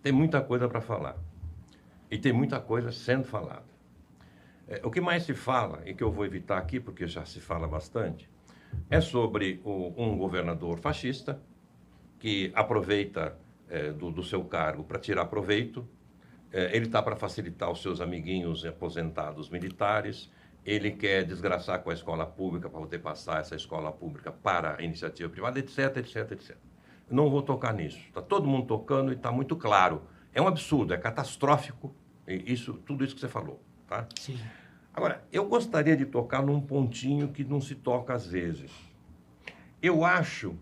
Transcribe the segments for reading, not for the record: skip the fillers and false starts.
tem muita coisa para falar. E tem muita coisa sendo falada. O que mais se fala, e que eu vou evitar aqui, porque já se fala bastante, é sobre um governador fascista que aproveita do seu cargo para tirar proveito. Ele está para facilitar os seus amiguinhos aposentados militares. Ele quer desgraçar com a escola pública para poder passar essa escola pública para a iniciativa privada, etc, etc, etc. Não vou tocar nisso. Está todo mundo tocando e está muito claro. É um absurdo, é catastrófico, tudo isso que você falou. Tá? Sim. Agora, eu gostaria de tocar num pontinho que não se toca às vezes. Eu acho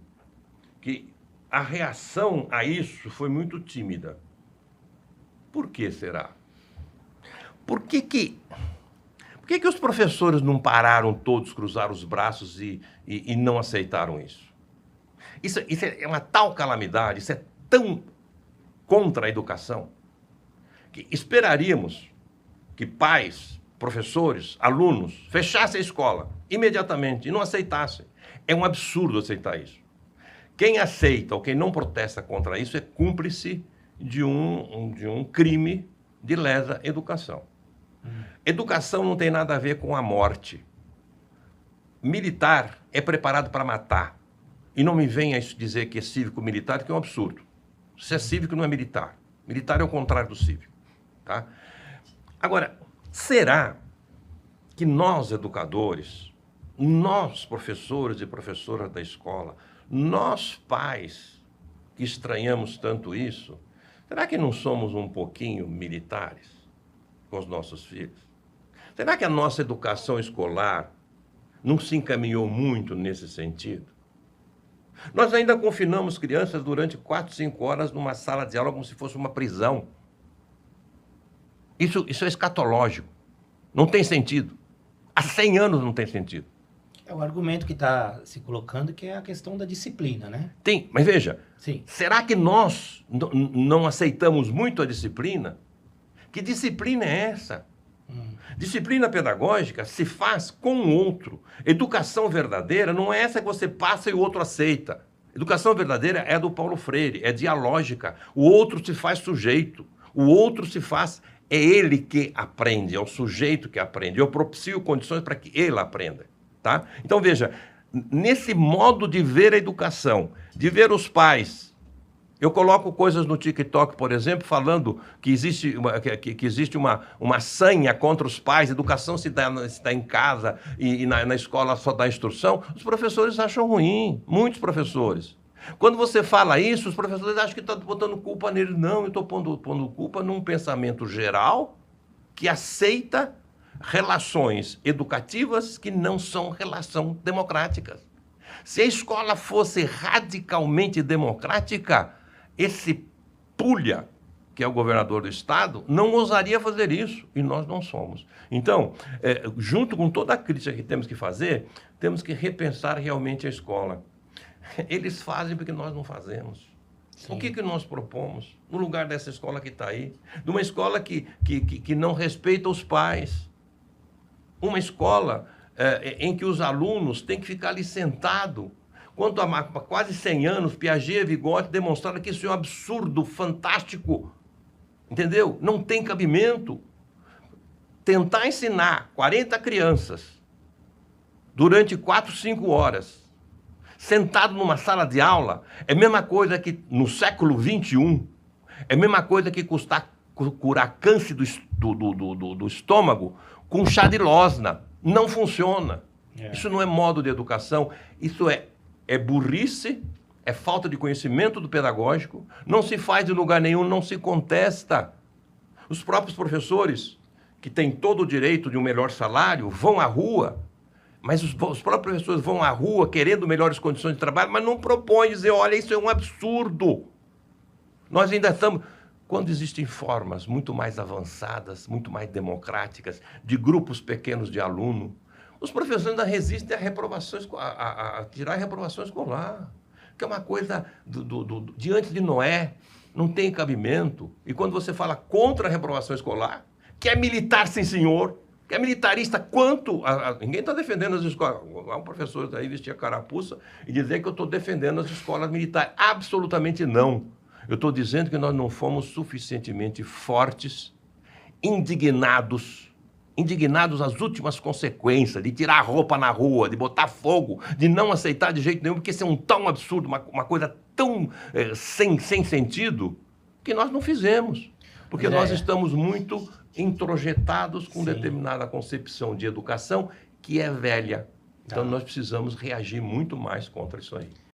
que a reação a isso foi muito tímida. Por que será? Por que os professores não pararam todos, cruzaram os braços e não aceitaram isso? Isso é uma tal calamidade, isso é tão contra a educação, que esperaríamos que pais, professores, alunos fechassem a escola imediatamente e não aceitassem. É um absurdo aceitar isso. Quem aceita ou quem não protesta contra isso é cúmplice de um crime de lesa educação. Educação não tem nada a ver com a morte. Militar é preparado para matar. E não me venha dizer que é cívico-militar, que é um absurdo. Se é cívico, não é militar. Militar é o contrário do cívico. Tá? Agora, será que nós, educadores, nós, professores e professoras da escola, nós, pais, que estranhamos tanto isso, será que não somos um pouquinho militares com os nossos filhos? Será que a nossa educação escolar não se encaminhou muito nesse sentido? Nós ainda confinamos crianças durante 4, 5 horas numa sala de aula como se fosse uma prisão. Isso é escatológico. Não tem sentido. Há 100 anos não tem sentido. É o argumento que está se colocando, que é a questão da disciplina, né? Tem, mas veja, Sim. Será que nós não aceitamos muito a disciplina? Que disciplina é essa? Disciplina pedagógica se faz com o outro. Educação verdadeira não é essa que você passa e o outro aceita. Educação verdadeira é a do Paulo Freire, é dialógica. O outro se faz sujeito. O outro se faz... É ele que aprende, é o sujeito que aprende. Eu propicio condições para que ele aprenda. Tá? Então, veja, nesse modo de ver a educação, de ver os pais... Eu coloco coisas no TikTok, por exemplo, falando que existe uma sanha contra os pais, educação se dá em casa e na escola só dá instrução. Os professores acham ruim, muitos professores. Quando você fala isso, os professores acham que está botando culpa neles. Não, eu estou pondo culpa num pensamento geral que aceita relações educativas que não são relações democráticas. Se a escola fosse radicalmente democrática, esse pulha, que é o governador do estado, não ousaria fazer isso, e nós não somos. Então, junto com toda a crítica que temos que fazer, temos que repensar realmente a escola. Eles fazem porque nós não fazemos. Sim. O que nós propomos no lugar dessa escola que está aí? De uma escola que não respeita os pais. Uma escola em que os alunos têm que ficar ali sentados. Quanto há quase 100 anos, Piaget e Vygotsky demonstraram que isso é um absurdo, fantástico. Entendeu? Não tem cabimento. Tentar ensinar 40 crianças durante 4, 5 horas, sentado numa sala de aula, é a mesma coisa que no século XXI, é a mesma coisa que curar câncer do estômago com chá de losna. Não funciona. Isso não é modo de educação, isso é burrice, é falta de conhecimento do pedagógico, não se faz em lugar nenhum, não se contesta. Os próprios professores, que têm todo o direito de um melhor salário, vão à rua, mas os próprios professores vão à rua querendo melhores condições de trabalho, mas não propõem dizer, olha, isso é um absurdo. Nós ainda estamos... Quando existem formas muito mais avançadas, muito mais democráticas, de grupos pequenos de aluno, os professores ainda resistem a tirar a reprovação escolar, que é uma coisa diante de Noé, não tem cabimento. E quando você fala contra a reprovação escolar, que é militar, sim senhor, que é militarista quanto... Ninguém está defendendo as escolas. Há um professor aí vestir a carapuça e dizer que eu estou defendendo as escolas militares. Absolutamente não. Eu estou dizendo que nós não fomos suficientemente fortes, indignados às últimas consequências, de tirar a roupa na rua, de botar fogo, de não aceitar de jeito nenhum, porque isso é um tão absurdo, uma coisa tão sem sentido, que nós não fizemos. Porque nós estamos muito introjetados com determinada concepção de educação que é velha. Então nós precisamos reagir muito mais contra isso aí.